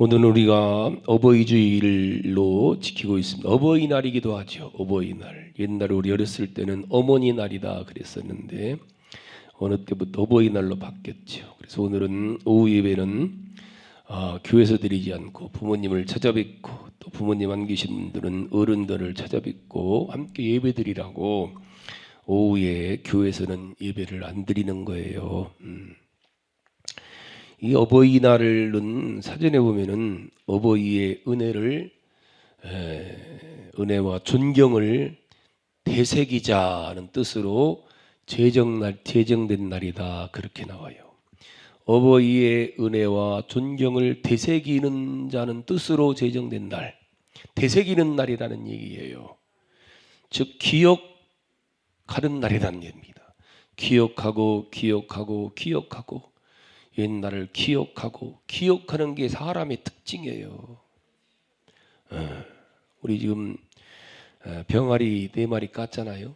오늘 우리가 어버이주일로 지키고 있습니다. 어버이날이기도 하죠. 어버이날. 옛날에 우리 어렸을 때는 어머니날이다 그랬었는데 어느 때부터 어버이날로 바뀌었죠. 그래서 오늘은 오후 예배는 교회에서 드리지 않고 부모님을 찾아뵙고 또 부모님 안 계신 분들은 어른들을 찾아뵙고 함께 예배드리라고 오후에 교회에서는 예배를 안 드리는 거예요. 이 어버이날은 사전에 보면은 어버이의 은혜와 존경을 되새기자는 뜻으로 제정된 날이다 그렇게 나와요. 어버이의 은혜와 존경을 되새기는 자는 뜻으로 제정된 날, 되새기는 날이라는 얘기예요. 즉 기억하는 날이라는 얘기입니다. 기억하고 옛날을 기억하는 게 사람의 특징이에요. 우리 지금 병아리 4마리 깠잖아요.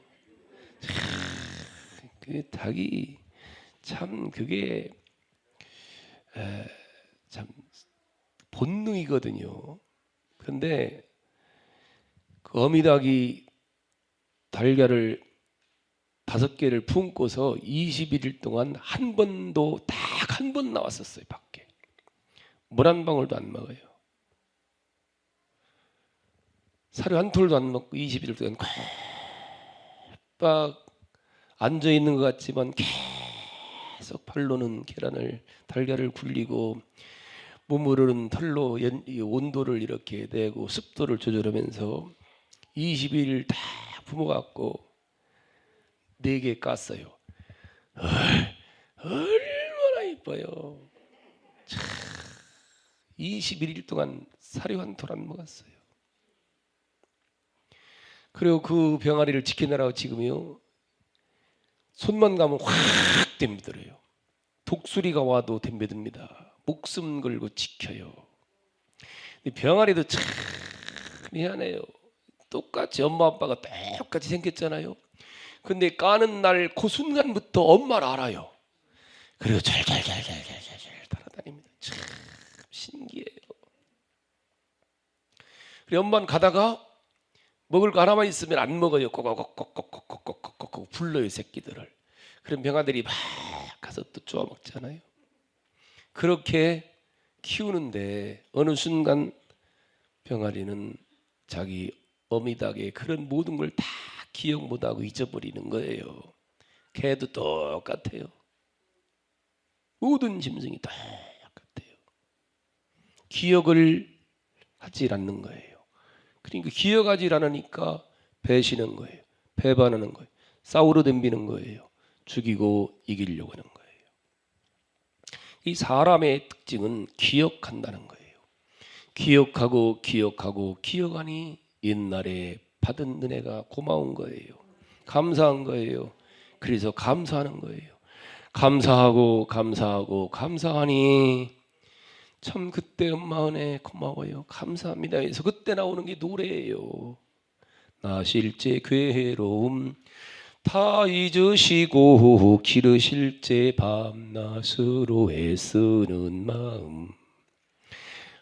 그 닭이 참 그게 참 본능이거든요. 그런데 그 어미닭이 달걀을 5개를 품고서 21일 동안 한 번도 딱 한 번 나왔었어요. 밖에 물 한 방울도 안 먹어요. 사료 한 톨도 안 먹고 21일 동안 꽉 앉아 있는 것 같지만 계속 팔로는 달걀을 굴리고 몸을 흐르는 털로 온도를 이렇게 내고 습도를 조절하면서 21일 다 품어갖고 4개 깠어요. 얼마나 이뻐요. 21일 동안 사료 한 톨 안 먹었어요. 그리고 그 병아리를 지키느라고 지금요 손만 가면 확 덤비더래요. 독수리가 와도 덤벼듭니다. 목숨 걸고 지켜요. 병아리도 참 미안해요. 똑같이 엄마 아빠가 똑같이 생겼잖아요. 근데 까는 날 그 순간부터 엄마를 알아요. 그리고 잘잘잘잘잘잘 따라다닙니다. 참 신기해요. 그리고 엄마는 가다가 먹을 거 하나만 있으면 안 먹어요. 꼭꼭꼭꼭꼭꼭꼭꼭 불러요 새끼들을. 그럼 병아들이 막 가서 또 쪼아 먹잖아요. 그렇게 키우는데 어느 순간 병아리는 자기 어미닭의 그런 모든 걸 다 기억 못하고 잊어버리는 거예요. 개도 똑같아요. 모든 짐승이 똑같아요. 기억을 하지 않는 거예요. 그러니까 기억하지 않으니까 배신하는 거예요. 배반하는 거예요. 싸우러 덤비는 거예요. 죽이고 이기려고 하는 거예요. 이 사람의 특징은 기억한다는 거예요. 기억하니 옛날에 받은 은혜가 고마운 거예요. 감사한 거예요. 그래서 감사하는 거예요. 감사하니 참 그때 엄마 은혜 고마워요. 감사합니다. 그래서 그때 나오는 게 노래예요. 나 실제 괴로움 다 잊으시고 기르실 제 밤낮으로 애쓰는 마음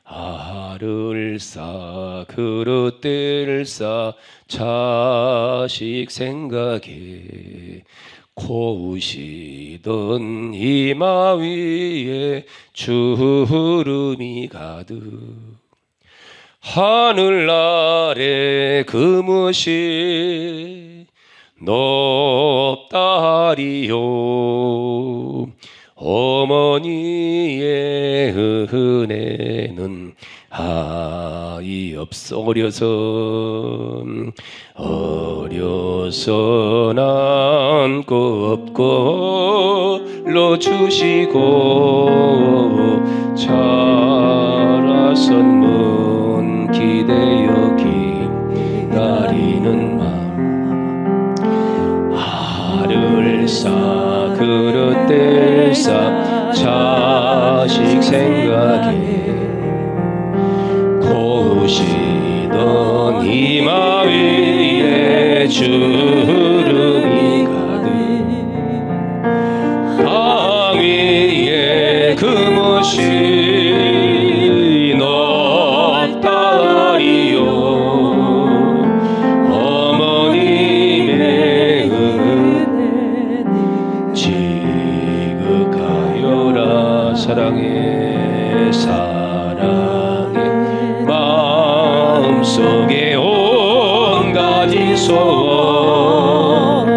알을 싸 그릇대를 싸 자식 생각에 고우시던 이마 위에 주름이 가득 하늘 아래 그무시 높다리요 어머니의 은혜는 어려서 남고 없고 주시고 자라선 문 기대어 기다리는 마음 알을 싸 그릇들 싸 자식 생각에 고우시던 이마 위에 주름이 가득 땅 위에 금옷이 사랑해 사랑해 마음속에 온 가지 소원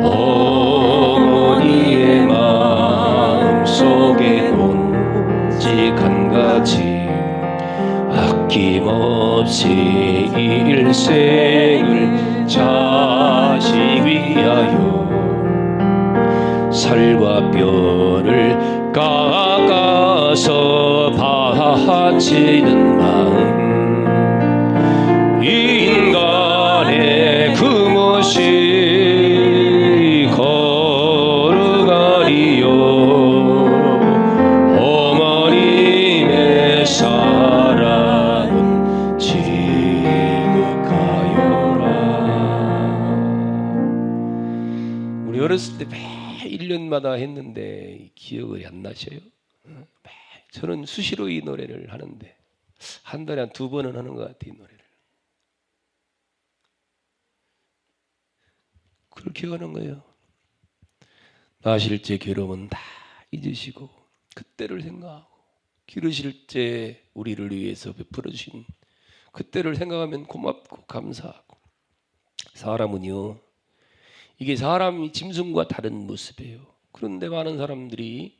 어머니의 마음속에 오직 한 가지 아낌없이 일생을 자식 위하여 살과 뼈를 깎아서 바치는 마음 인간의 금없이 걸어가리요 어머님의 사랑은 지극하여라. 우리 어렸을 때 매 1년마다 했는데 기억이 안 나셔요? 저는 수시로 이 노래를 하는데 한 달에 한 2번은 하는 것 같아요. 이 노래를 그렇게 하는 거예요. 나실 때 괴로움은 다 잊으시고 그때를 생각하고 기르실 때 우리를 위해서 베풀어 주신 그때를 생각하면 고맙고 감사하고 사람은요 이게 사람이 짐승과 다른 모습이에요. 그런데 많은 사람들이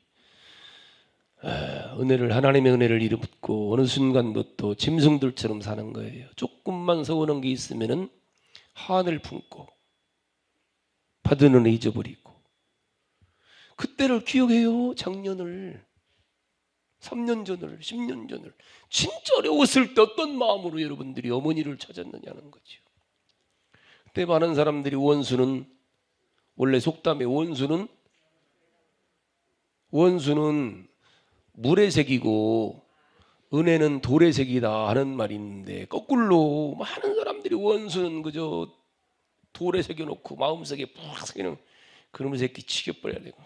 은혜를 하나님의 은혜를 잃어붙고 어느 순간부터 짐승들처럼 사는 거예요. 조금만 서운한 게 있으면은 한을 품고 받은 은혜 잊어버리고 그때를 기억해요. 작년을 3년 전을 10년 전을 진짜 어려웠을 때 어떤 마음으로 여러분들이 어머니를 찾았느냐는 거죠. 그때 많은 사람들이 원수는 원래 속담에 원수는 물의 색이고 은혜는 돌의 색이다 하는 말이 있는데 거꾸로 많은 사람들이 원수는 그저 돌에 새겨놓고 마음속에 푹 새기는 그놈의 새끼 치겨버려야 되고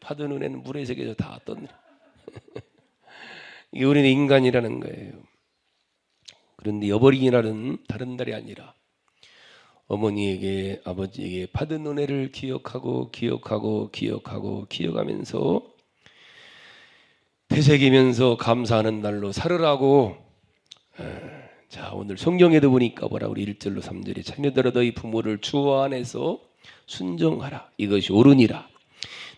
받은 은혜는 물의 색에서 다 떴네. 이게 우리는 인간이라는 거예요. 그런데 어버이날은 다른 날이 아니라 어머니에게 아버지에게 받은 은혜를 기억하면서 되새기면서 감사하는 날로 살으라고. 자 오늘 성경에도 보니까 뭐라 우리 1절로 3절에 자녀들아 너희 부모를 주 안에서 순종하라 이것이 옳으니라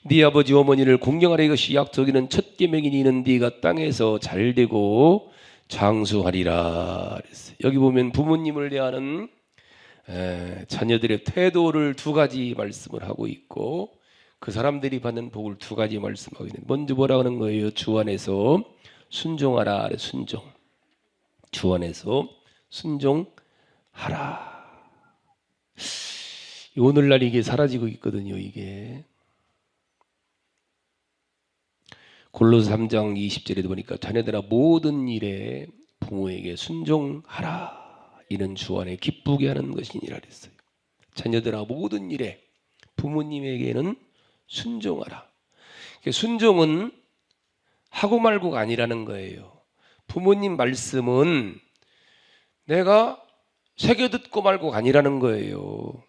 네 아버지 어머니를 공경하라 이것이 약속이는 첫 계명이니 이는 네가 땅에서 잘되고 장수하리라 그랬어요. 여기 보면 부모님을 대하는 자녀들의 태도를 2가지 말씀을 하고 있고 그 사람들이 받는 복을 2가지 말씀하고 있는데 먼저 뭐라 하는 거예요? 주 안에서 순종하라. 순종. 주 안에서 순종하라. 오늘날 이게 사라지고 있거든요. 이게 골로새 3장 20절에도 보니까 자녀들아 모든 일에 부모에게 순종하라. 이는 주 안에 기쁘게 하는 것이니라 그랬어요. 자녀들아 모든 일에 부모님에게는 순종하라. 순종은 하고 말고가 아니라는 거예요. 부모님 말씀은 내가 새겨 듣고 말고가 아니라는 거예요.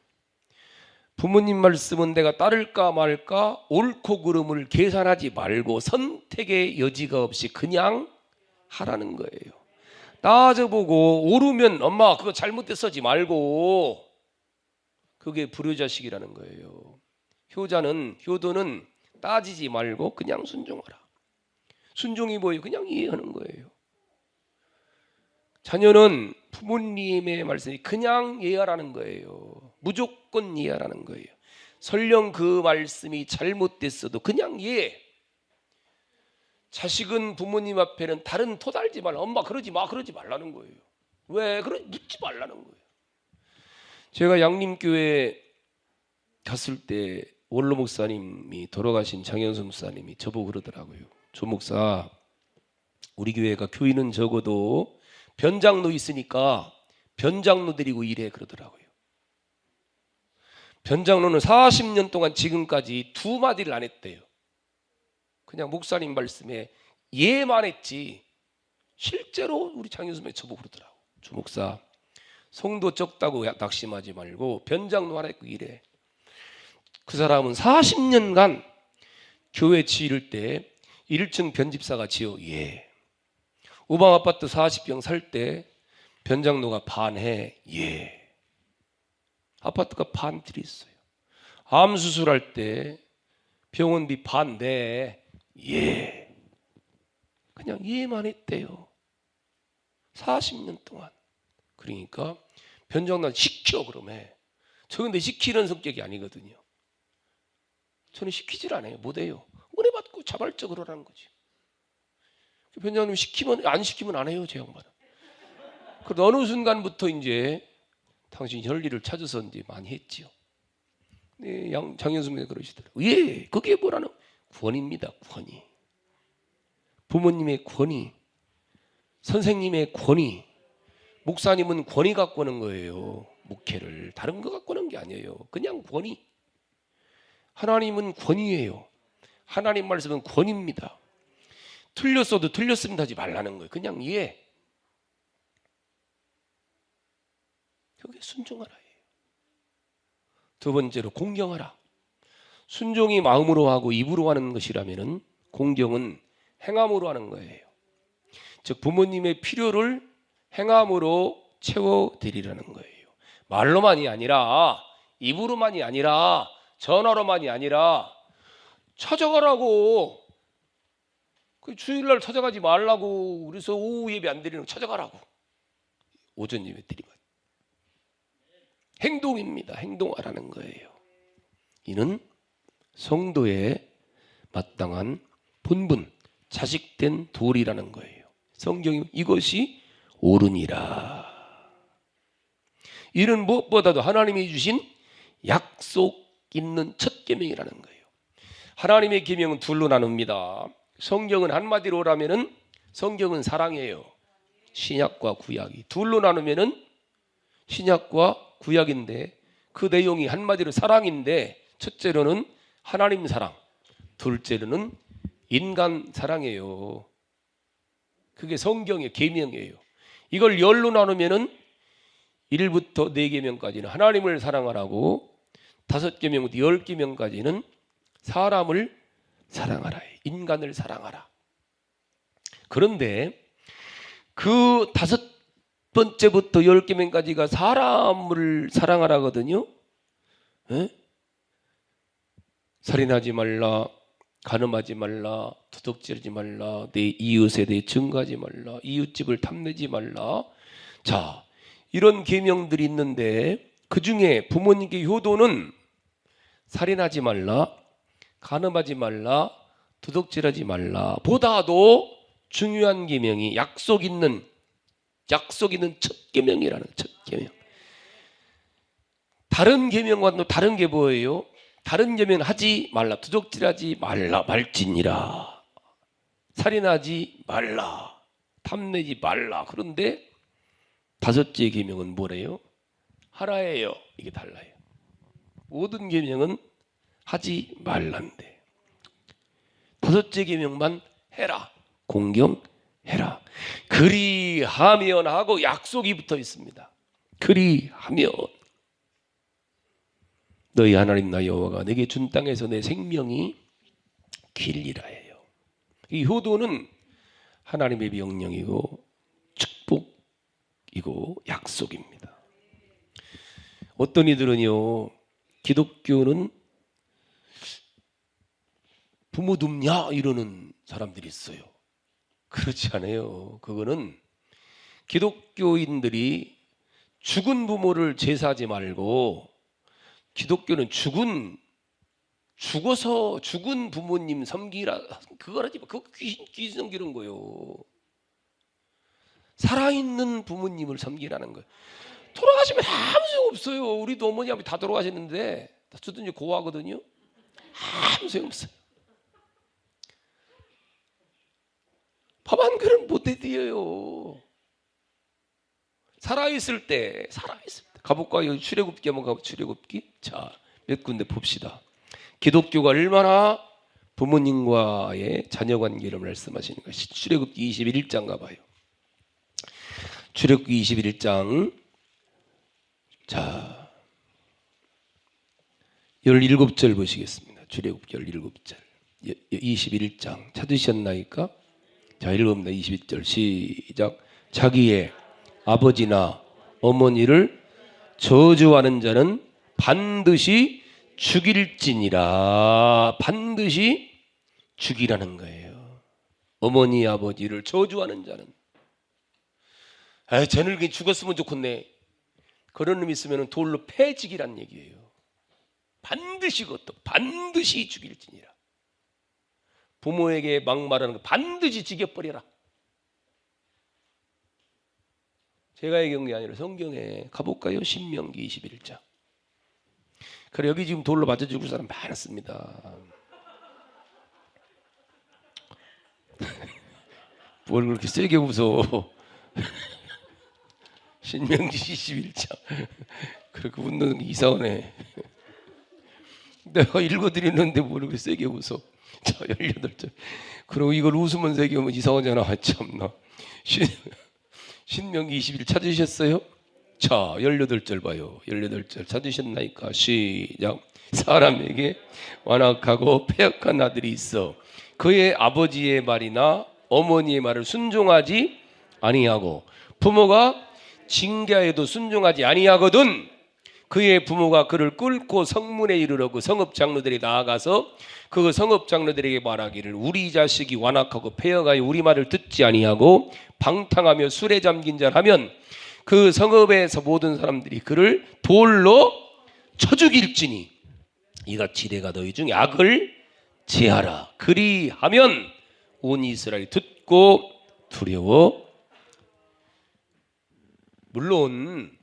부모님 말씀은 내가 따를까 말까 옳고 그름을 계산하지 말고 선택의 여지가 없이 그냥 하라는 거예요. 따져보고 오르면 엄마 그거 잘못됐어지 말고 그게 불효자식이라는 거예요. 효도는 따지지 말고 그냥 순종하라. 순종이 뭐예요? 그냥 이해하는 거예요. 자녀는 부모님의 말씀이 그냥 이해하라는 거예요. 무조건 이해하라는 거예요. 설령 그 말씀이 잘못됐어도 그냥 이해. 자식은 부모님 앞에는 다른 토 달지 말라. 엄마 그러지 말라는 거예요. 왜? 묻지 말라는 거예요. 제가 양림교회 갔을 때 원로 목사님이 돌아가신 장현수 목사님이 저보고 그러더라고요. 조 목사 우리 교회가 교인은 적어도 변장로 있으니까 변장로 데리고 일해 그러더라고요. 변장로는 40년 동안 지금까지 2마디를 안 했대요. 그냥 목사님 말씀에 예만 했지 실제로 우리 장현수님이 저보고 그러더라고. 조 목사 성도 적다고 낙심하지 말고 변장로 하나 있고 이래. 그 사람은 40년간 교회 지을 때 1층 변집사가 지어. 예. 우방 아파트 40평 살 때 변장로가 반해. 예. 아파트가 반 들였어요. 암 수술할 때 병원비 반대. 예. 그냥 이해만 했대요. 40년 동안. 그러니까 변장난 시켜 그러면. 저 근데 시키는 성격이 아니거든요. 저는 시키질 않아요. 못해요. 은혜 받고 자발적으로 하는 거지. 변장님 시키면 안 시키면 안 해요. 제 양반은. 그래도 어느 순간부터 이제 당신 혈리를 찾아서 이제 많이 했지요. 네, 장현수님이 그러시더라고요. 예, 그게 뭐라는 권위입니다. 권위. 부모님의 권위, 선생님의 권위. 목사님은 권위 갖고 오는 거예요. 목회를 다른 거 갖고 오는 게 아니에요. 그냥 권위. 하나님은 권위예요. 하나님 말씀은 권위입니다. 틀렸어도 틀렸습니다 하지 말라는 거예요. 그냥 이해. 그게 순종하라예요. 두 번째로 공경하라. 순종이 마음으로 하고 입으로 하는 것이라면은 공경은 행함으로 하는 거예요. 즉 부모님의 필요를 행함으로 채워드리라는 거예요. 말로만이 아니라, 입으로만이 아니라, 전화로만이 아니라 찾아가라고. 그 주일날 찾아가지 말라고. 그래서 오후 예배 안 드리는 거 찾아가라고. 오전 예배 드리면 행동입니다. 행동하라는 거예요. 이는 성도의 마땅한 본분, 자식된 도리라는 거예요. 성경이 이것이 옳으니라. 이는 무엇보다도 하나님이 주신 약속 있는 첫 계명이라는 거예요. 하나님의 계명은 둘로 나눕니다. 성경은 한마디로라면은 성경은 사랑이에요. 신약과 구약이 둘로 나누면은 신약과 구약인데 그 내용이 한마디로 사랑인데 첫째로는 하나님 사랑, 둘째로는 인간 사랑이에요. 그게 성경의 계명이에요. 이걸 열로 나누면은 1부터 4계명까지는 하나님을 사랑하라고 5계명부터 10계명까지는 사람을 사랑하라. 인간을 사랑하라. 그런데 그 5번째부터 10계명까지가 사람을 사랑하라거든요. 에? 살인하지 말라, 간음하지 말라, 도둑질하지 말라, 내 이웃에 대해 증거하지 말라, 이웃집을 탐내지 말라. 자, 이런 계명들이 있는데 그 중에 부모님께 효도는 살인하지 말라, 간음하지 말라, 도둑질하지 말라 보다도 중요한 계명이 약속 있는 첫 계명이라는 첫 계명. 다른 계명과는 다른 게 뭐예요? 다른 계명은 하지 말라, 도둑질하지 말라, 말지니라, 살인하지 말라, 탐내지 말라. 그런데 5째 계명은 뭐래요? 하라예요. 이게 달라요. 모든 계명은 하지 말란데 5째 계명만 해라. 공경해라. 그리하면 하고 약속이 붙어 있습니다. 그리하면 너희 하나님 나 여호와가 내게 준 땅에서 내 생명이 길리라 해요. 이 효도는 하나님의 명령이고 축복이고 약속입니다. 어떤 이들은요, 기독교는 부모 돕냐 이러는 사람들이 있어요. 그렇지 않아요. 그거는 기독교인들이 죽은 부모를 제사하지 말고 기독교는 죽어서 죽은 부모님 섬기라, 그걸 하지 마. 그거 귀신 섬기는 거예요. 살아있는 부모님을 섬기라는 거예요. 돌아가시면 아무 소용 없어요. 우리도 어머니 아버지 다 돌아가셨는데 저도 이제 고아거든요. 아무 소용 없어요. 밥 한 그릇 못 해드려요. 살아있을 때 가볼까요? 여기 출애굽기 한번 가보. 출애굽기 자, 몇 군데 봅시다. 기독교가 얼마나 부모님과의 자녀관계를 말씀하시는 것이 출애굽기 21장 가봐요. 출애굽기 21장 자 17절 보시겠습니다. 출애굽기 17절 21장 찾으셨나이까? 자, 읽어봅니다. 21절 시작. 자기의 아버지나 어머니를 저주하는 자는 반드시 죽일지니라. 반드시 죽이라는 거예요. 어머니 아버지를 저주하는 자는, 쟤는 그냥 죽었으면 좋겠네, 그런 놈 있으면 돌로 패지기란 얘기예요. 반드시, 그것도 반드시 죽일지니라. 부모에게 막말하는 거 반드시 죽여버려라. 제가 얘기한 게 아니라 성경에 가볼까요? 신명기 21장. 그래, 여기 지금 돌로 맞아 죽을 사람 많았습니다. 뭘 그렇게 세게 웃어. 신명기 21장. 그렇게 웃는 게 이상하네. 내가 읽어드리는데 뭘 그렇게 세게 웃어. 자, 18절. 그리고 이걸 웃으면 세게 오면 이상하잖아. 참나. 신명기 21 찾으셨어요? 자, 18절 봐요. 18절 찾으셨나이까? 시작. 사람에게 완악하고 패역한 아들이 있어 그의 아버지의 말이나 어머니의 말을 순종하지 아니하고 부모가 징계하여도 순종하지 아니하거든 그의 부모가 그를 끌고 성문에 이르러 그 성읍 장로들이 나아가서 그 성읍 장로들에게 말하기를 우리 자식이 완악하고 패역하여 우리 말을 듣지 아니하고 방탕하며 술에 잠긴 자라면 그 성읍에서 모든 사람들이 그를 돌로 쳐 죽일지니 이같이 내가 너희 중에 악을 제하라. 그리하면 온 이스라엘이 듣고 두려워. 물론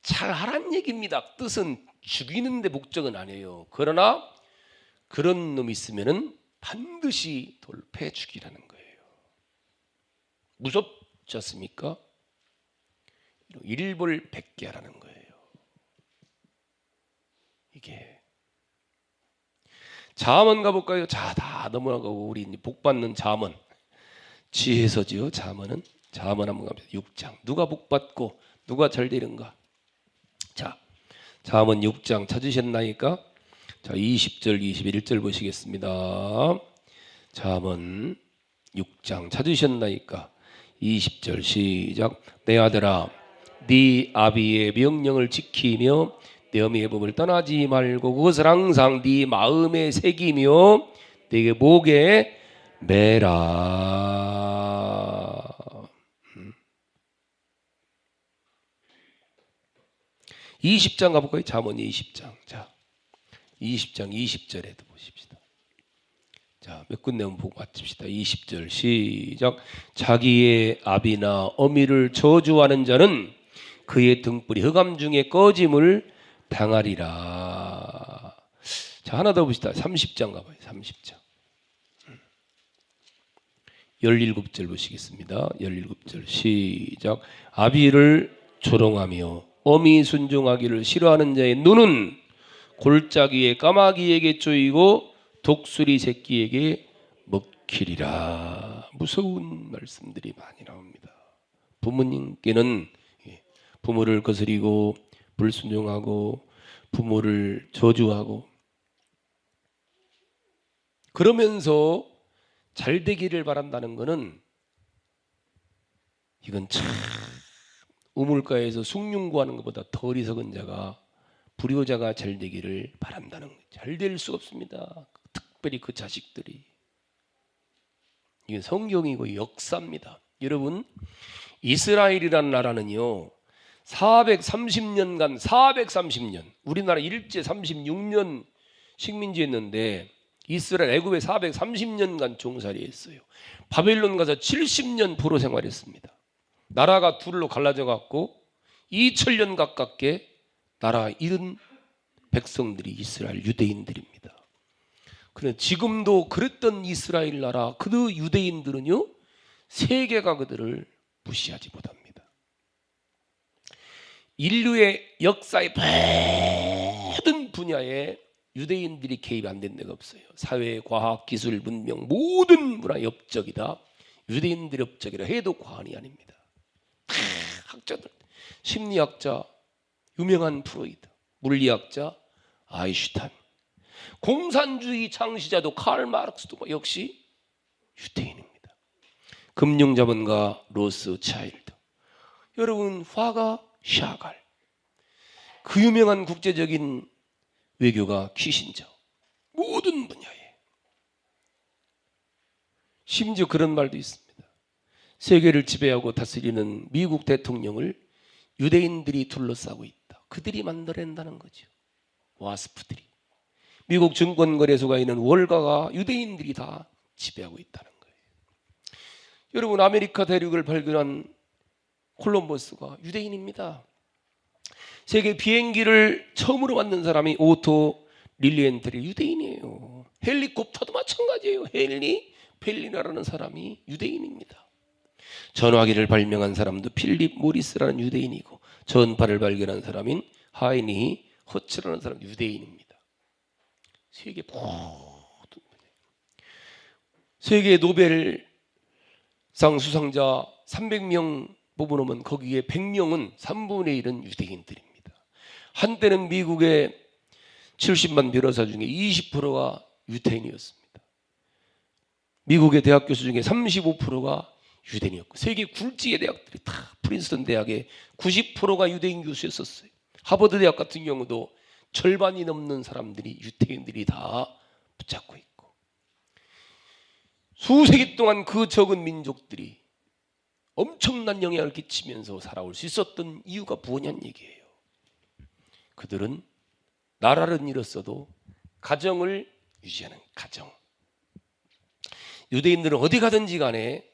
잘하란 얘기입니다. 뜻은 죽이는 데 목적은 아니에요. 그러나 그런 놈이 있으면은 반드시 돌패 죽이라는 거예요. 무섭지 않습니까? 일벌백계하라는 거예요. 이게 잠언 가볼까요? 자, 다 넘어가고 우리 복 받는 잠언 지혜서지요. 잠언은 잠언 한번 갑니다. 6장 누가 복 받고 누가 잘 되는가? 자, 잠언 6장 찾으셨나이까? 자, 20절 21절 보시겠습니다. 잠언 6장 찾으셨나이까? 20절 시작. 내 아들아 네 아비의 명령을 지키며 내 어미의 법을 떠나지 말고 그것을 항상 네 마음에 새기며 네게 목에 매라. 20장 가볼까요? 잠언 20장. 자, 20장 20절에도 보십시다. 자, 몇 군데 한번 보고 마칩시다. 20절 시작. 자기의 아비나 어미를 저주하는 자는 그의 등불이 흑암 중에 꺼짐을 당하리라. 자, 하나 더 봅시다. 30장 가봐요. 30장 17절 보시겠습니다. 17절 시작. 아비를 조롱하며 어미 순종하기를 싫어하는 자의 눈은 골짜기에 까마귀에게 쪼이고 독수리 새끼에게 먹히리라. 무서운 말씀들이 많이 나옵니다. 부모님께는 부모를 거스리고 불순종하고 부모를 저주하고 그러면서 잘 되기를 바란다는 것은 이건 참 우물가에서 숭늉 구하는 것보다 더 어리석은 자가 불효자가 잘 되기를 바란다는 거예요. 잘 될 수 없습니다. 특별히 그 자식들이. 이건 성경이고 역사입니다. 여러분, 이스라엘이라는 나라는요 430년간 430년 우리나라 일제 36년 식민지였는데 이스라엘 애굽에 430년간 종살이했어요. 바벨론 가서 70년 포로 생활했습니다. 나라가 둘로 갈라져 갖고 2000년 가깝게 나라 잃은 백성들이 이스라엘 유대인들입니다. 그런데 지금도 그랬던 이스라엘 나라 그 유대인들은요 세계가 그들을 무시하지 못합니다. 인류의 역사의 모든 분야에 유대인들이 개입 안 된 데가 없어요. 사회, 과학, 기술, 문명 모든 문화 업적이다 유대인들의 업적이라 해도 과언이 아닙니다. 학자들, 심리학자 유명한 프로이드, 물리학자 아인슈타인, 공산주의 창시자도 칼 마르크스도 역시 유대인입니다. 금융자본가 로스차일드, 여러분 화가 샤갈, 그 유명한 국제적인 외교가 키신저, 모든 분야에. 심지어 그런 말도 있습니다. 세계를 지배하고 다스리는 미국 대통령을 유대인들이 둘러싸고 있다. 그들이 만들어낸다는 거죠. 와스프들이. 미국 증권거래소가 있는 월가가 유대인들이 다 지배하고 있다는 거예요. 여러분, 아메리카 대륙을 발견한 콜럼버스가 유대인입니다. 세계 비행기를 처음으로 만든 사람이 오토 릴리엔텔이 유대인이에요. 헬리콥터도 마찬가지예요. 헨리 펠리나라는 사람이 유대인입니다. 전화기를 발명한 사람도 필립 모리스라는 유대인이고, 전파를 발견한 사람인 하이니 허츠라는 사람 유대인입니다. 세계 모든 세계 노벨상 수상자 300명 뽑아놓으면 거기에 100명은 3분의 1은 유대인들입니다. 한때는 미국의 70만 변호사 중에 20%가 유대인이었습니다. 미국의 대학 교수 중에 35%가 유대인이었고, 세계 굴지의 대학들이 다 프린스턴 대학에 90%가 유대인 교수였었어요. 하버드 대학 같은 경우도 절반이 넘는 사람들이 유대인들이 다 붙잡고 있고, 수세기 동안 그 적은 민족들이 엄청난 영향을 끼치면서 살아올 수 있었던 이유가 무엇이냐는 얘기예요. 그들은 나라를 잃었어도 가정을 유지하는 가정. 유대인들은 어디 가든지 간에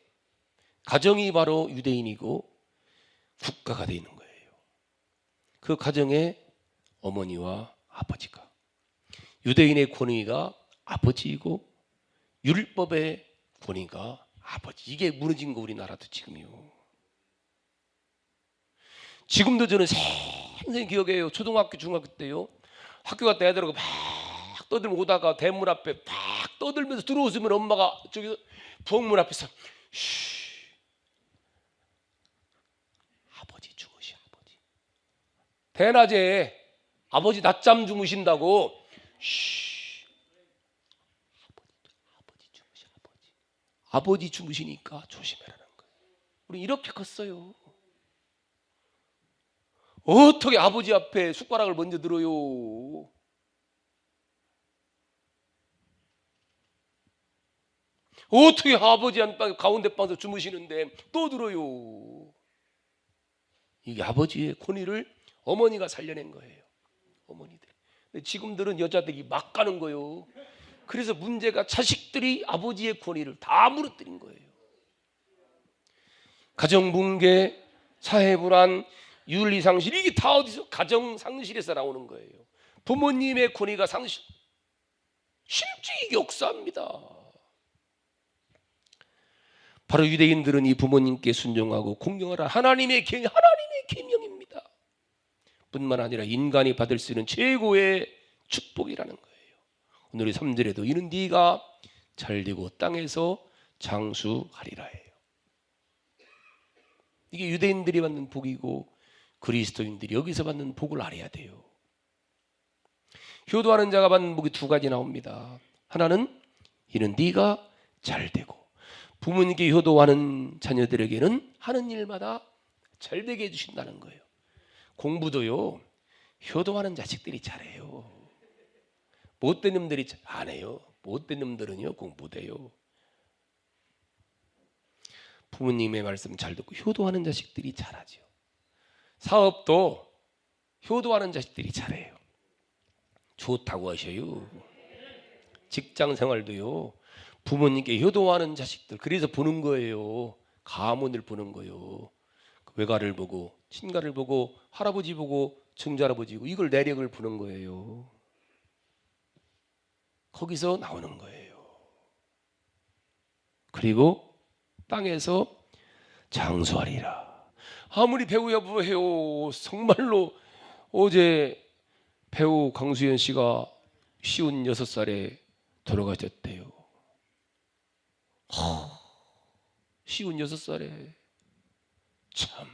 가정이 바로 유대인이고 국가가 되어 있는 거예요. 그 가정의 어머니와 아버지가, 유대인의 권위가 아버지이고 율법의 권위가 아버지. 이게 무너진 거 우리나라도 지금이요. 지금도 저는 생생히 기억해요. 초등학교 중학교 때요, 학교 갔다 애들하고 막 떠들고 오다가 대문 앞에 막 떠들면서 들어오시면 엄마가 저기 부엌문 앞에서 쉬, 아버지 주무시, 아버지 대낮에 아버지 낮잠 주무신다고, 쉬, 아버지 주무시, 아버지 주무시니까 조심해라는 거예요. 우리 이렇게 컸어요. 어떻게 아버지 앞에 숟가락을 먼저 들어요? 어떻게 아버지 안방 가운데 방에서 주무시는데 또 들어요? 이게 아버지의 권위를 어머니가 살려낸 거예요. 어머니들. 근데 지금들은 여자들이 막 가는 거예요. 그래서 문제가 자식들이 아버지의 권위를 다 무너뜨린 거예요. 가정붕괴, 사회불안, 윤리상실, 이게 다 어디서? 가정상실에서 나오는 거예요. 부모님의 권위가 상실. 실제 이게 역사입니다. 바로 유대인들은 이 부모님께 순종하고 공경하라 하나님의 계명입니다. 뿐만 아니라 인간이 받을 수 있는 최고의 축복이라는 거예요. 오늘 3절에도 이는 네가 잘되고 땅에서 장수하리라 해요. 이게 유대인들이 받는 복이고 그리스도인들이 여기서 받는 복을 알아야 돼요. 효도하는 자가 받는 복이 두 가지 나옵니다. 하나는 이는 네가 잘되고, 부모님께 효도하는 자녀들에게는 하는 일마다 잘되게 해주신다는 거예요. 공부도요, 효도하는 자식들이 잘해요. 못된 놈들이 안 해요. 못된 놈들은요 공부 못해요. 부모님의 말씀 잘 듣고 효도하는 자식들이 잘하죠. 사업도 효도하는 자식들이 잘해요. 좋다고 하셔요. 직장 생활도요, 부모님께 효도하는 자식들, 그래서 보는 거예요. 가문을 보는 거예요. 외가를 보고 친가를 보고 할아버지 보고 증자할아버지고, 이걸 내력을 보는 거예요. 거기서 나오는 거예요. 그리고 땅에서 장수하리라. 아무리 배우 여부해요, 정말로 어제 배우 강수연 씨가 56살에 돌아가셨대요. 56살에 참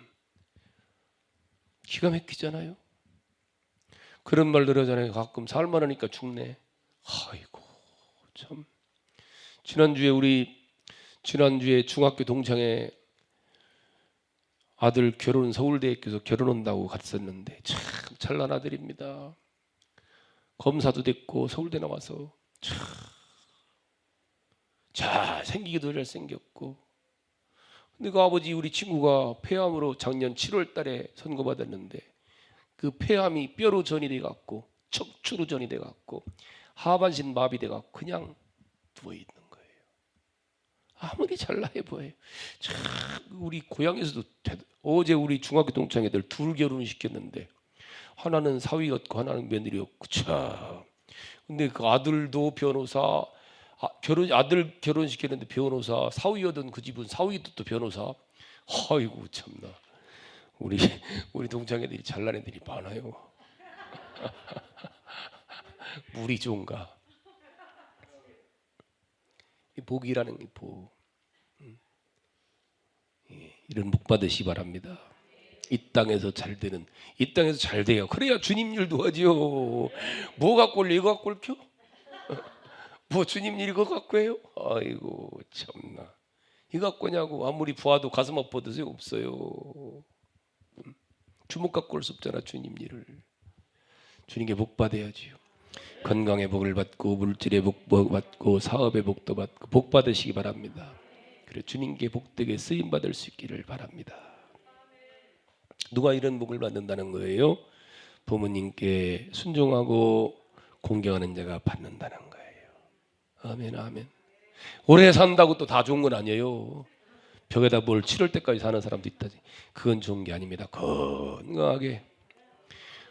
기가 막히잖아요. 그런 말들 하잖아요. 가끔 살만하니까 죽네. 아이고 참. 지난주에 중학교 동창회 아들 결혼 서울대학교에서 결혼한다고 갔었는데 참 잘난 아들입니다. 검사도 됐고 서울대 나와서 참 잘생기기도 잘생겼고, 근데 그 아버지 우리 친구가 폐암으로 작년 7월 달에 선고받았는데 그 폐암이 뼈로 전이돼 갖고 척추로 전이돼 갖고 하반신 마비돼 갖고 그냥 누워 있는 거예요. 아무리 잘나해 보여요. 참 우리 고향에서도 어제 우리 중학교 동창회들 둘 결혼시켰는데 하나는 사위였고 하나는 며느리였고 참. 근데 그 아들도 변호사, 아들 결혼시켰는데 변호사, 사위여던 그 집은 사위도 또 변호사. 아이고 참나. 우리 동창회들이 잘난 애들이 많아요. 물이 좋은가? 이 복이라는 게 복. 이런 복 받으시 바랍니다. 이 땅에서 잘 되는, 이 땅에서 잘 돼요. 그래야 주님 일도 하지요. 뭐 갖고 올래? 이거 갖고 올게요? 뭐 주님 일 이거 갖고 해요? 아이고 참나. 이거 갖고 냐고. 아무리 부하도 가슴 아파도 없어요. 주먹 갖고 올 수 없잖아 주님 일을. 주님께 복 받아야지요. 건강의 복을 받고 물질의 복 받고 사업의 복도 받고 복 받으시기 바랍니다. 그래 주님께 복되게 쓰임 받을 수 있기를 바랍니다. 누가 이런 복을 받는다는 거예요? 부모님께 순종하고 공경하는 자가 받는다는 거예요. 아멘 아멘. 오래 산다고 또 다 좋은 건 아니에요. 벽에다 뭘 칠할 때까지 사는 사람도 있다지. 그건 좋은 게 아닙니다. 건강하게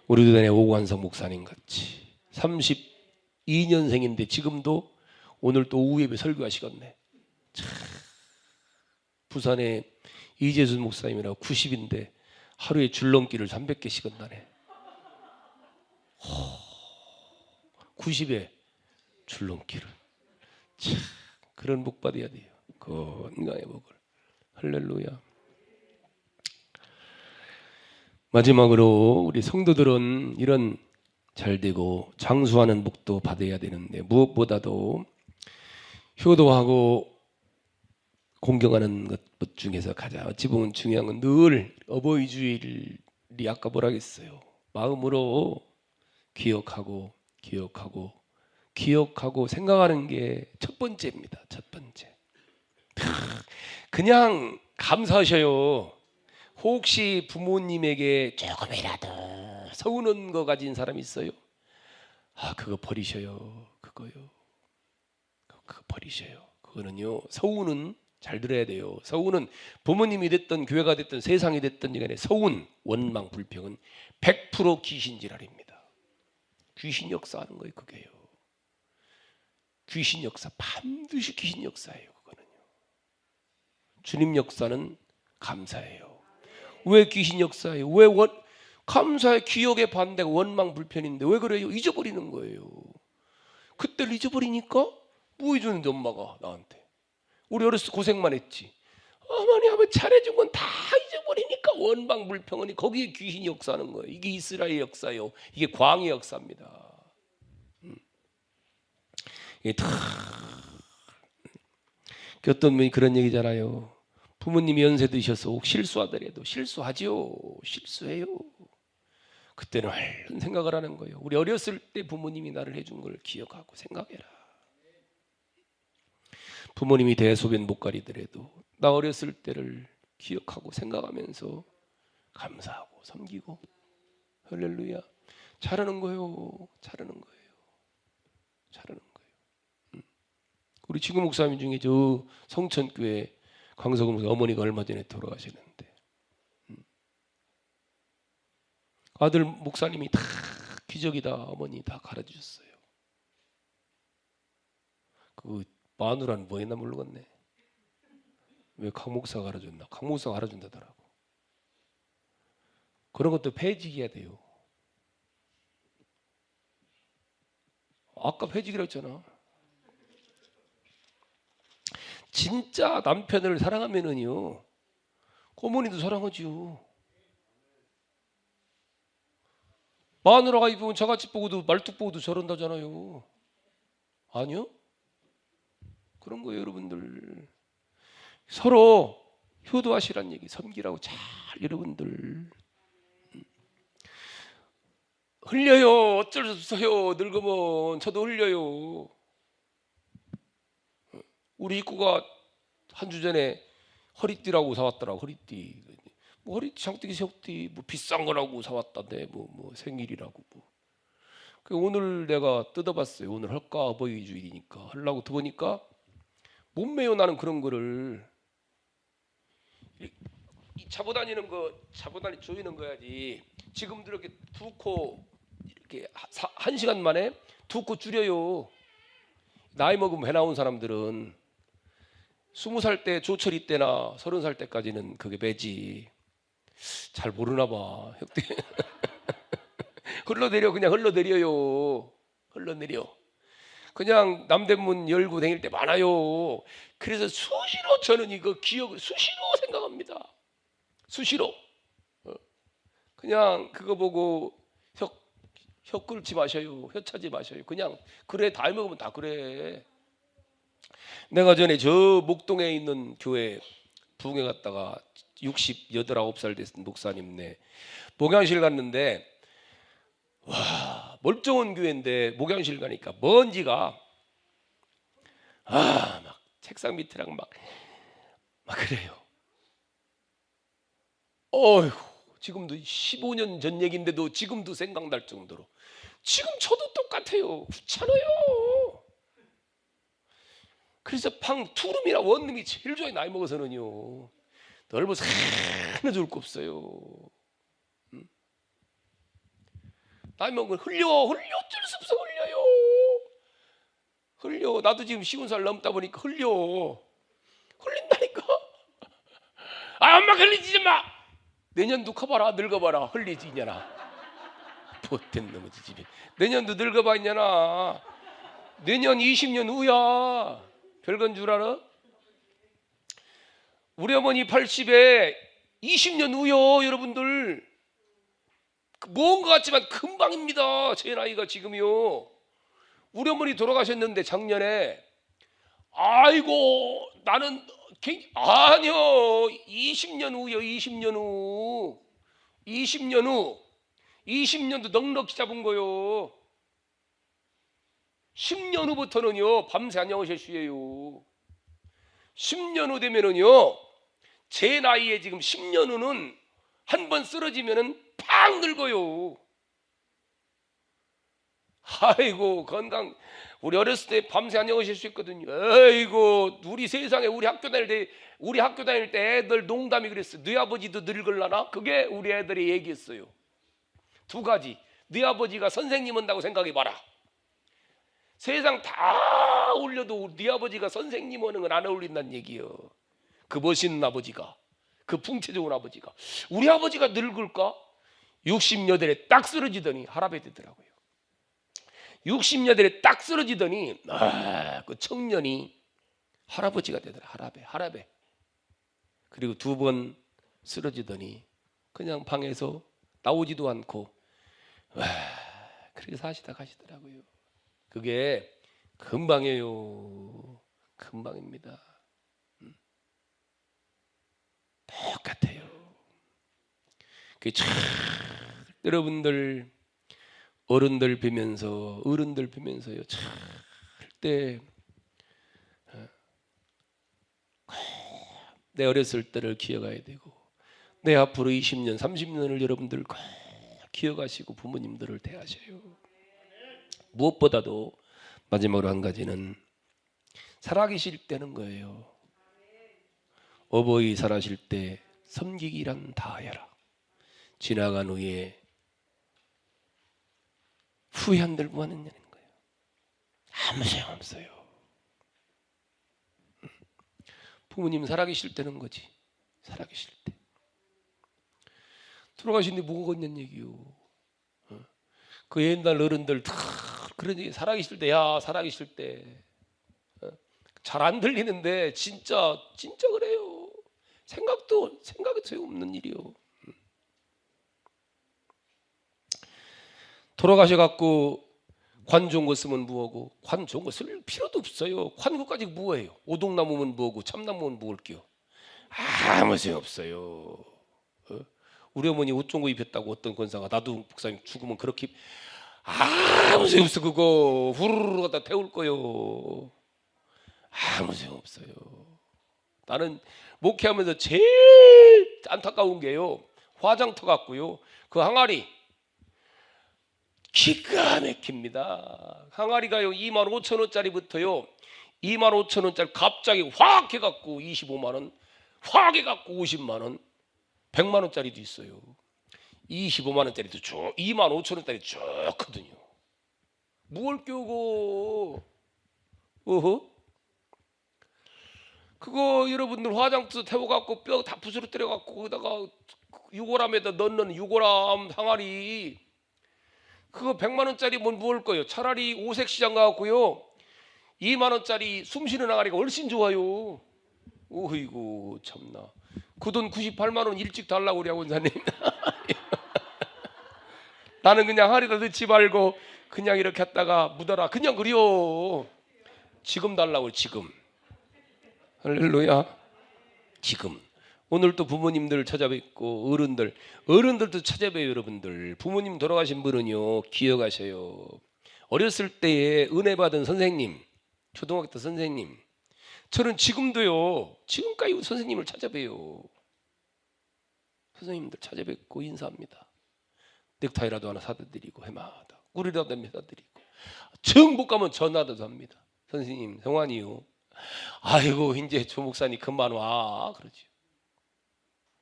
우리 교단의 오관성 목사님 같이 32년생인데 지금도 오늘 또 오후 예배 설교하시겠네. 참, 부산에 이재순 목사님이라고 90인데 하루에 줄넘기를 300개씩 한다네. 90에 줄넘기를. 참, 그런 복 받아야 돼요. 건강의 복을. 할렐루야. 마지막으로 우리 성도들은 이런 잘되고 장수하는 복도 받아야 되는데 무엇보다도 효도하고 공경하는 것 중에서 가장 어찌 보면 중요한 건 늘 어버이 주일이 아까 뭐라 했어요. 마음으로 기억하고 생각하는 게 첫 번째입니다. 첫 번째. 그냥 감사하셔요. 혹시 부모님에게 조금이라도 서우는 거 가진 사람 있어요? 그거 버리셔요. 그거 버리셔요. 그거는요, 서우는 잘 들어야 돼요. 서우는 부모님이 됐든 교회가 됐든 세상이 됐든 간에 서운, 원망, 불평은 100% 귀신질환입니다. 귀신 역사하는 거예요. 그게요. 귀신 역사, 반드시 귀신 역사예요. 그거는요. 주님 역사는 감사예요. 왜 귀신 역사예요? 왜 감사의 기억의 반대가 원망 불편인데 왜 그래요? 잊어버리는 거예요. 그때를 잊어버리니까 뭐 해주는데 엄마가 나한테. 우리 어렸을 때 고생만 했지. 어머니 아버지 잘해준 건 다 잊어버리니까 원망 불평은 거기에 귀신이 역사하는 거예요. 이게 이스라엘 역사요. 이게 광야 역사입니다. 이게 다 어떤 분이 그런 얘기잖아요. 부모님이 연세 드셔서 혹 실수하더라도 실수하지요. 실수해요. 그때는 얼른 생각을 하는 거예요. 우리 어렸을 때 부모님이 나를 해준 걸 기억하고 생각해라. 부모님이 대소변 못 가리더라도 나 어렸을 때를 기억하고 생각하면서 감사하고 섬기고 할렐루야. 잘하는 거예요. 잘하는 거예요. 잘하는 거예요. 우리 지구 목사님 중에 저 성천교회 광석은 목사 어머니가 얼마 전에 돌아가시는데 아들 목사님이 다 기적이다 어머니 다 가르쳐주셨어요. 그 마누라는 뭐 했나 모르겠네. 왜 강 목사가 가르쳐줬나? 강 목사가 가르쳐준다더라고. 그런 것도 폐지해야 돼요. 아까 폐지기라고 했잖아. 진짜 남편을 사랑하면은요 어머니도 사랑하지요. 마누라가 입으면 저같이 보고도 말뚝 보고도 저런다잖아요. 아니요. 그런 거예요, 여러분들. 서로 효도하시란 얘기, 섬기라고. 잘 여러분들 흘려요. 어쩔 수 없어요. 늙으면 저도 흘려요. 우리 이구가 한 주 전에 허리띠라고 사왔더라고. 허리띠. 뭐 허리띠, 장띠기, 새우띠 뭐 비싼 거라고 사왔다네. 뭐 생일이라고 뭐. 오늘 내가 뜯어봤어요. 오늘 할까 어버이 주일이니까 하려고 보니까 못 매요. 나는 그런 거를 이 잡아다니는 거, 잡아다니 조이는 거야지. 지금도 이렇게 두 코 이렇게 한 시간 만에 두 코 줄여요. 나이 먹으면 배 나온 사람들은 20살 때 조철이 때나 30살 때까지는 그게 매지. 잘 모르나 봐. 흘러내려. 그냥 흘러내려요. 흘러내려. 그냥 남대문 열고 다닐 때 많아요. 그래서 수시로 저는 이거 기억을 수시로 생각합니다. 수시로. 그냥 그거 보고 혀 끓지 마셔요. 혀 차지 마셔요. 그냥 그래. 다 먹으면 다 그래. 내가 전에 저 목동에 있는 교회 부흥회 갔다가 68, 9살 됐은 목사님네 목양실 갔는데, 와, 멀쩡한 교회인데 목양실 가니까 먼지가 막 책상 밑이랑 막 그래요. 어이구, 지금도 15년 전 얘기인데도 지금도 생각날 정도로. 지금 저도 똑같아요. 귀찮아요. 그래서 투룸이나 원룸이 제일 좋아요. 나이 먹어서는요. 넓어서 하나 좋을 거 없어요. 나이 먹으면 흘려. 어쩔 수 없어. 흘려. 나도 지금 50살 넘다 보니까 흘린다니까. 엄마 흘리지 마. 내년도 커봐라. 늙어봐라. 흘리지 이냐나. 못된 놈이지 집에. 내년도 늙어봐 이냐나. 내년 20년 후야. 별건 줄 알아? 우리 어머니 80에 20년 후요. 여러분들. 먼 것 같지만 금방입니다. 제 나이가 지금이요. 우리 어머니 돌아가셨는데 작년에. 아이고 나는 아니요. 20년 후요. 20년 후 20년도 넉넉히 잡은 거요. 10년 후부터는요 밤새 안녕하실 수예요. 10년 후 되면은요 제 나이에 지금 10년 후는 한 번 쓰러지면은 팍 늙어요. 아이고 건강. 우리 어렸을 때 밤새 안녕하실 수 있거든요. 아이고 우리 세상에 우리 학교 다닐 때 애들 농담이 그랬어. 너희 아버지도 늙을라나? 그게 우리 애들이 얘기했어요. 두 가지. 너희 아버지가 선생님 한다고 생각해봐라. 세상 다 올려도 네 아버지가 선생님 하는 건 안 어울린다는 얘기예요. 그 멋있는 아버지가, 그 풍채 좋은 아버지가. 우리 아버지가 늙을까? 60여덟에 딱 쓰러지더니 할아버지 되더라고요. 60여덟에 딱 쓰러지더니 그 청년이 할아버지가 되더라. 할아베. 그리고 두 번 쓰러지더니 그냥 방에서 나오지도 않고 그렇게 사시다 가시더라고요. 그게 금방이에요. 금방입니다. 똑같아요. 그게 참 여러분들 어른들 뵈면서요. 절대 내 어렸을 때를 기억해야 되고 내 앞으로 20년, 30년을 여러분들 꼭 기억하시고 부모님들을 대하셔요. 무엇보다도 마지막으로 한 가지는 살아계실 때는 거예요. 어버이 살아실 때 섬기기란 다하여라. 지나간 후에 후회 안 들고 하느냐는 거예요. 아무 소용없어요. 부모님 살아계실 때는 거지. 살아계실 때. 돌아가신 뒤 뭐가 있냐는 얘기요. 그 옛날 어른들 다 그런 얘기. 살아계실 때, 야 살아계실 때 잘 안 들리는데 진짜 그래요. 생각도 소용없는 일이요. 돌아가셔갖고 관 좋은 거 쓰면 뭐하고? 관 좋은 거 쓸 필요도 없어요. 관구까지 뭐예요? 오동나무면 뭐고 참나무면 뭐할게요? 아무 소용 없어요. 어? 우리 어머니 옷 좋은 거 입혔다고 어떤 권사가 나도 목사님 죽으면 그렇게 아무 소용 없어. 그거 후루루 갖다 태울 거요. 아무 소용 없어요. 나는 목회하면서 제일 안타까운 게요, 화장터 같고요, 그 항아리 기가 막힙니다. 항아리가요 25,000원짜리부터요 25,000원짜리 갑자기 확 해갖고 25만원, 확 해갖고 50만원, 100만원짜리도 있어요. 25만원짜리도 쭉 25,000원짜리 좋거든요. 뭘 끼우고 어허? 그거 여러분들 화장터 태워갖고 뼈 다 부스러뜨려갖고 거기다가 유골함에다 넣는 유골함 항아리, 그거 100만원짜리 뭘 먹을 거예요? 차라리 오색시장 가갖고요 2만원짜리 숨쉬는 항아리가 훨씬 좋아요. 어이구 참나. 그 돈 98만원 일찍 달라고 우리 원사님. 나는 그냥 항아리다 넣지 말고 그냥 이렇게 했다가 묻어라 그냥 그려. 지금 달라고. 지금. 할렐루야. 지금. 오늘 또 부모님들 찾아뵙고 어른들도 찾아뵈요. 여러분들 부모님 돌아가신 분은요 기억하셔요. 어렸을 때에 은혜 받은 선생님, 초등학교 때 선생님, 저는 지금도요 지금까지 선생님을 찾아뵈요. 선생님들 찾아뵙고 인사합니다. 넥타이라도 하나 사다 드리고 해마다 꿀이라도 사다 드리고, 정 못 가면 전화도 합니다. 선생님 성환이요, 아이고 이제 조 목사님 금방 와 그러죠.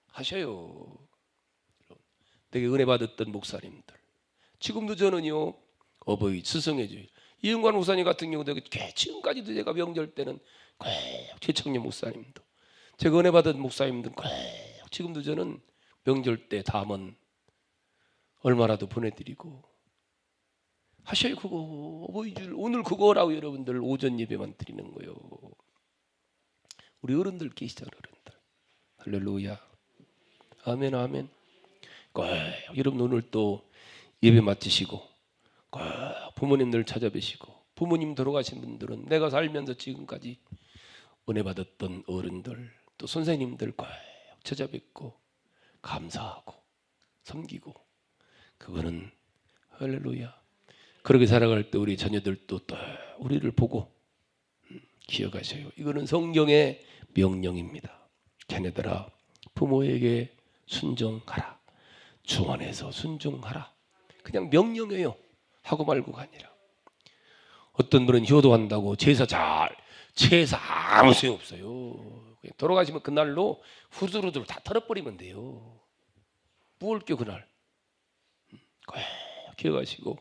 하셔요. 되게 은혜 받았던 목사님들 지금도 저는요 어버이 스승해줘요. 이은관 목사님 같은 경우도 지금까지도 제가 명절 때는 꼭 최청년 목사님도, 제가 은혜 받은 목사님들 꼭 지금도 저는 명절 때 담은 얼마라도 보내드리고 하셔요. 그거 어버이줄 오늘 그거라고 여러분들 오전 예배만 드리는 거요. 우리 어른들 계시잖아요. 어른들. 할렐루야. 아멘 아멘. 꼭 여러분 오늘 또 예배 마치시고 꼭 부모님들 찾아뵈시고, 부모님 돌아가신 분들은 내가 살면서 지금까지 은혜 받았던 어른들 또 선생님들 꼭 찾아뵙고 감사하고 섬기고, 그거는 할렐루야. 그렇게 살아갈 때 우리 자녀들도 또 우리를 보고 기억하셔요. 이거는 성경의 명령입니다. 자녀들아 부모에게 순종하라. 주 안에서 순종하라. 그냥 명령이에요. 하고 말고가 아니라. 어떤 분은 효도한다고 제사 아무 소용 없어요. 돌아가시면 그날로 후두루두루 다 털어버리면 돼요. 무엇을요 그날. 꼭 기억하시고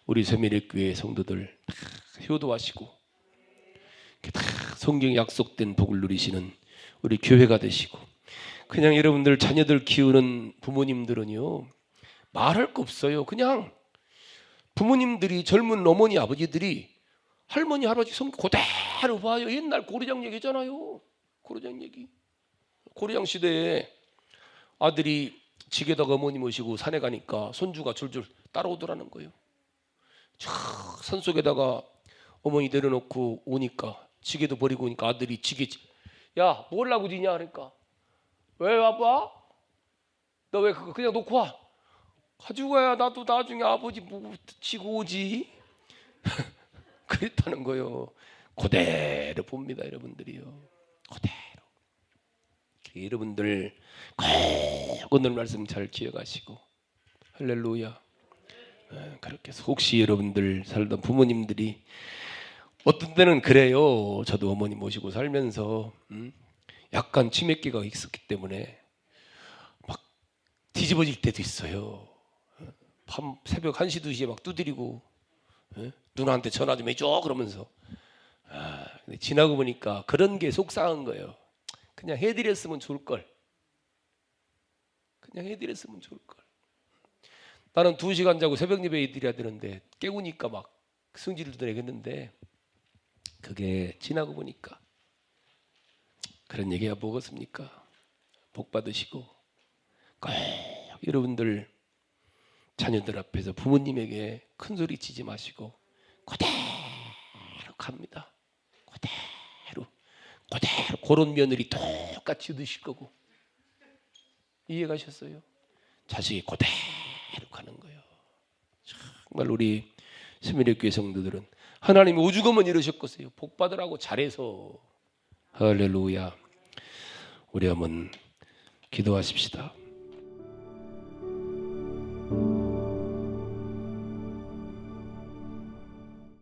우리 세미력교회 성도들 다 효도하시고 다 성경에 약속된 복을 누리시는 우리 교회가 되시고, 그냥 여러분들 자녀들 키우는 부모님들은요 말할 거 없어요. 그냥 부모님들이 젊은 어머니 아버지들이 할머니 할아버지 성경 그대로 봐요. 옛날 고려장 얘기잖아요. 고려장 얘기. 고려장 시대에 아들이 지게다가 어머니 모시고 산에 가니까 손주가 줄줄 따라오더라는 거예요. 산속에다가 어머니 내려놓고 오니까 지게도 버리고 오니까 아들이 지게, 야 뭘 하고 지냐 그러니까, 왜 아빠? 너 왜 그거 그냥 놓고 와? 가지고 가야 나도 나중에 아버지 뭐 지고 오지. 그랬다는 거예요. 그대로 봅니다 여러분들이요. 그대로. 여러분들 꼭 오늘 말씀 잘 기억하시고 할렐루야. 그렇게 해서 혹시 여러분들 살던 부모님들이 어떤 때는 그래요. 저도 어머니 모시고 살면서 약간 치매기가 있었기 때문에 막 뒤집어질 때도 있어요. 밤 새벽 1시 2시에 막 두드리고 누나한테 전화 좀 해줘 그러면서. 근데 지나고 보니까 그런 게 속상한 거예요. 그냥 해드렸으면 좋을걸. 그냥 해드렸으면 좋을걸. 나는 2시간 자고 새벽 예배 해드려야 되는데 깨우니까 막 승질을 내겠는데, 그게 지나고 보니까 그런 얘기가 뭐겠습니까? 복 받으시고 꼭 여러분들 자녀들 앞에서 부모님에게 큰 소리 치지 마시고 그대로 갑니다. 그대로 그런 며느리 똑같이 얻으실 거고. 이해가셨어요? 자식이 그대로 가는 거예요. 정말 우리 세미력교회 성도들은 하나님이 오죽하면 이러셨겠어요. 복 받으라고 잘해서. 할렐루야. 우리 한번 기도하십시다.